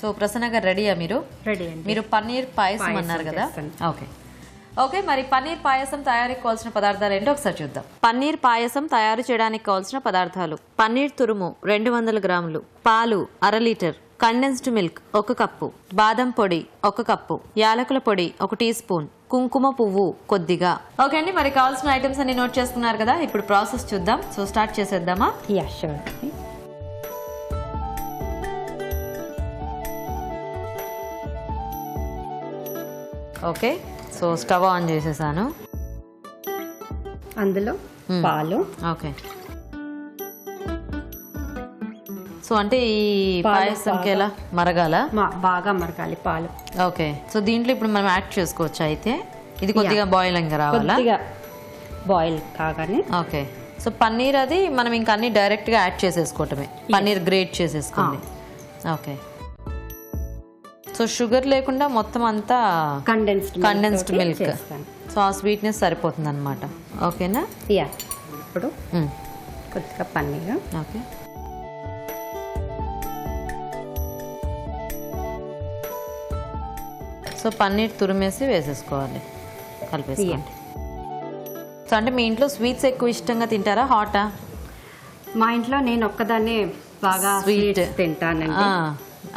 So Prasanna గారు రెడీయా మీరు? రెడీ అండి. మీరు పన్నీర్ పాయసం అన్నారు కదా? ఓకే ఓకే, మరి పన్నీర్ పాయసం తయారీకి కావాల్సిన పదార్థాలు ఏంటో ఒకసారి చూద్దాం. పన్నీర్ పాయసం తయారు చేయడానికి కావాల్సిన పదార్థాలు: పన్నీర్ తురుము 200 గ్రాములు, పాలు 1/2 లీటర్, కండెన్స్డ్ మిల్క్ 1 కప్పు, బాదం పొడి 1 కప్పు, యాలకుల పొడి 1 టీ స్పూన్, కుంకుమ పువ్వు కొద్దిగా. ఓకే అండి, మరి కావాల్సిన ఐటమ్స్ అన్ని నోట్ చేసుకున్నారు కదా, ఇప్పుడు ప్రాసెస్ చూద్దాం. సో స్టార్ట్ చేసేద్దామా? Yeah sure. Okay, so stove on చేసేసాను. అందులో పాలు. ఓకే, సో అంటే ఈ పాయసంకి ఎలా మరగాల? బాగా మరగాలి పాలు. ఓకే, సో దీంట్లో ఇప్పుడు మనం యాడ్ చేసుకోవచ్చు. అయితే ఇది కొద్దిగా బాయిలింగ్ రావాలా? కొద్దిగా బాయిల్ కాగానే. ఓకే, సో పన్నీర్ అది మనం ఇంకా అన్ని డైరెక్ట్ గా యాడ్ చేసేసుకోవటమే, పన్నీర్ గ్రేట్ చేసేసుకోండి. ఓకే, సో షుగర్ లేకుండా మొత్తం అంతా కండెన్స్డ్ మిల్క్, సో ఆ స్వీట్నెస్ సరిపోతుంది అనమాట. ఓకేనా? యా. ఇప్పుడు కొద్దిగా పన్నీర్. ఓకే, సో పన్నీర్ తురిమేసి వేసేసుకోవాలి, కలిపేసుకోండి. సో అంటే మీ ఇంట్లో స్వీట్స్ ఎక్కువ ఇష్టంగా తింటారా, హాటా? మా ఇంట్లో నేను ఒక్కదాన్నే బాగా స్వీట్ తింటానండి.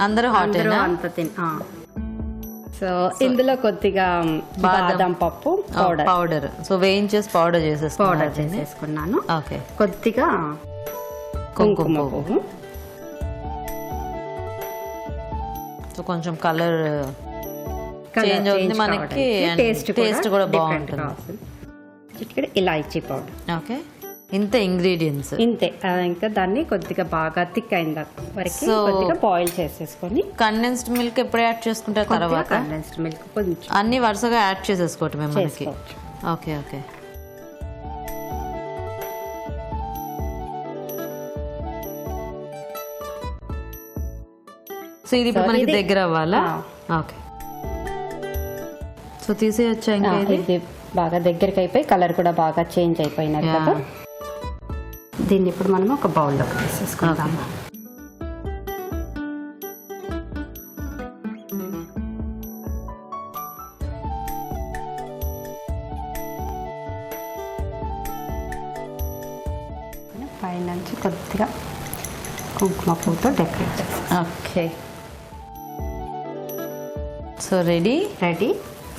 అందరూ హాట్ అంత సో ఇందులో కొద్దిగా బాదం పప్పు పౌడర్, సో వేయించేసి పౌడర్ చేసేసుకున్నాను. ఓకే, కొద్దిగా కుంకుమ పువ్వు, సో కొంచెం కలర్ చేంజ్ అవుతుంది మనకి, టేస్ట్ కూడా బాగుంటుంది. ఇక్కడ ఇలాచీ పౌడర్. ఓకే, ఇంత ఇంగ్రీడియంట్స్ ఇంతే. ఇంకా దాన్ని కొద్దిగా బాగా థిక్ అయిన వరకు కొద్దిగా బాయిల్ చేసేసుకొని. కండెన్స్డ్ మిల్క్ ఎప్పుడు యాడ్ చేసుకుంటారు? తర్వాత కండెన్స్డ్ మిల్క్ కొంచెం అన్ని వరుసగా యాడ్ చేసేసుకోవటమే మనకి. ఓకే ఓకే, సో ఇది ఇప్పుడు మనకి దగ్గర అవ్వాలా? ఓకే, సో తీసేయచ్చా? ఇంకా ఇది బాగా దగ్గరికి అయిపోయి కలర్ కూడా బాగా చేంజ్ అయిపోయినట్టు కదా. దీన్ని ఇప్పుడు మనం ఒక బౌల్లోకి తీసేసుకుందాము. పైనుంచి కొద్దిగా కుంకుమ పువ్వుతో డెకరేట్ చేస్తాం. ఓకే, సో రెడీ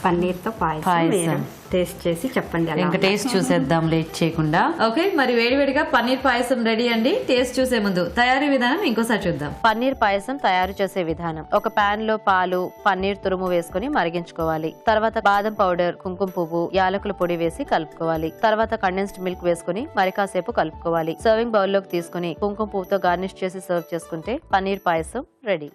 పన్నీర్తో పాయసం. టేస్ట్ చేసి చెప్పండి. ఇంకా టేస్ట్ చూసేద్దాం లేట్ చేయకుండా. ఓకే, మరి వేడివేడిగా పన్నీర్ పాయసం రెడీ అండి. టేస్ట్ చూసే ముందు తయారీ విధానం ఇంకోసారి చూద్దాం. పన్నీర్ పాయసం తయారు చేసే విధానం: ఒక పాన్ లో పాలు, పన్నీర్ తురుము వేసుకుని మరిగించుకోవాలి. తర్వాత బాదం పౌడర్, కుంకుమ పువ్వు, యాలకుల పొడి వేసి కలుపుకోవాలి. తర్వాత కండెన్స్డ్ మిల్క్ వేసుకుని మరి కాసేపు కలుపుకోవాలి. సర్వింగ్ బౌల్ లోకి తీసుకుని కుంకుమ పువ్వుతో గార్నిష్ చేసి సర్వ్ చేసుకుంటే పన్నీర్ పాయసం రెడీ.